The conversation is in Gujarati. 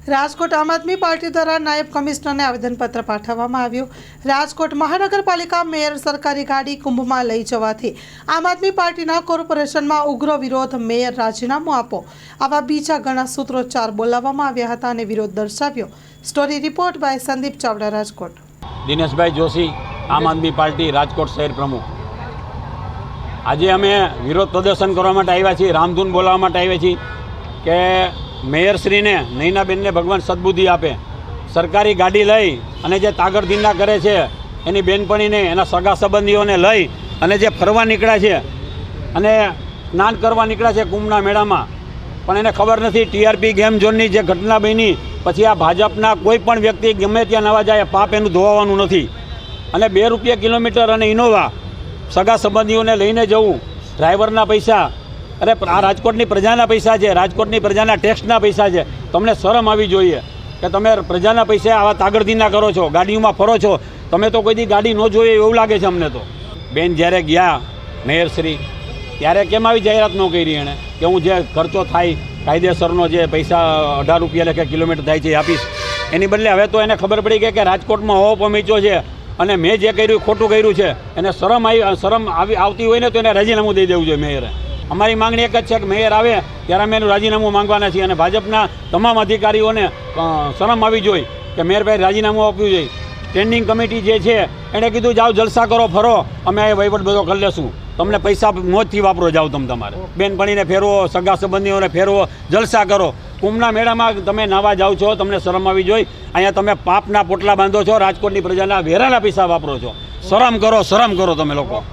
રાજકોટ આમ આદમી પાર્ટી દ્વારા નાયબ કમિશનરને આવેદનપત્ર પાઠવવામાં આવ્યું। રાજકોટ મહાનગરપાલિકા મેયર સરકારી ગાડી કુંભમાં લઈ જવાથી આમ આદમી પાર્ટીના કોર્પોરેશનમાં ઉગ્ર વિરોધ। મેયર રાજીનામું આપો આવા બીજા ઘણા સૂત્રોચ્ચાર બોલાવવામાં આવ્યા હતા અને વિરોધ દર્શાવ્યો। Story report by Sandeep Chavda, Rajkot. Dineshbhai Joshi, Aam Aadmi party Rajkot શહેર પ્રમુખ। આજે અમે વિરોધ પ્રદર્શન કરવા માટે આવ્યા છીએ, રામધૂન બોલાવવા માટે આવ્યા છીએ કે મેયરશ્રીને નૈનાબેનને ભગવાન સદબુદ્ધિ આપે। સરકારી ગાડી લઈ અને જે તાગડધીના કરે છે, એની બેનપણીને, એના સગા સંબંધીઓને લઈ અને જે ફરવા નીકળ્યા છે અને સ્નાન કરવા નીકળ્યા છે કુંભના મેળામાં, પણ એને ખબર નથી ટીઆરપી ગેમ ઝોનની જે ઘટના બની પછી આ ભાજપના કોઈ પણ વ્યક્તિ ગમે ત્યાં નવા જાય પાપ એનું ધોવાનું નથી। અને 2 રૂપિયા કિલોમીટર અને ઇનોવા સગા સંબંધીઓને લઈને જવું, ડ્રાઈવરના પૈસા, અરે આ રાજકોટની પ્રજાના પૈસા છે, રાજકોટની પ્રજાના ટેક્સના પૈસા છે। તમને શરમ આવી જોઈએ કે તમે પ્રજાના પૈસા આવા તાગડધીના કરો છો, ગાડીઓમાં ફરો છો। તમે તો કોઈ દી ગાડી ન જોઈએ એવું લાગે છે અમને તો। બેન જ્યારે ગયા મેયરશ્રી ત્યારે કેમ આવી જાહેરાત ન કરી એણે કે હું જે ખર્ચો થાય કાયદેસરનો જે પૈસા 18 રૂપિયા લેખે કિલોમીટર થાય છે એ આપીશ। એની બદલે હવે તો એને ખબર પડી ગઈ કે રાજકોટમાં હોવો પમીચો છે અને મેં જે કર્યું ખોટું કર્યું છે। એને શરમ આવતી હોય ને તો એને રાજીનામું દઈ દેવું જોઈએ મેયરે। અમારી માંગણી એક જ છે કે મેયર આવે ત્યારે અમે એનું રાજીનામું માંગવાના છીએ અને ભાજપના તમામ અધિકારીઓને શરમ આવી જોઈએ કે મેયરભાઈ રાજીનામું આપ્યું જોઈએ। સ્ટેન્ડિંગ કમિટી જે છે એણે કીધું જાઓ જલસા કરો, ફરો, અમે આ વહીવટ બધો કરી લેશું, તમને પૈસા મોજથી વાપરો, જાઓ તમારે બેનપણીને ફેરવો, સગા સંબંધીઓને ફેરવો, જલસા કરો। કુંભના મેળામાં તમે નાવા જાઓ છો, તમને શરમ આવી જોઈએ। અહીંયા તમે પાપના પોટલા બાંધો છો, રાજકોટની પ્રજાના વેરાના પૈસા વાપરો છો। શરમ કરો તમે લોકો।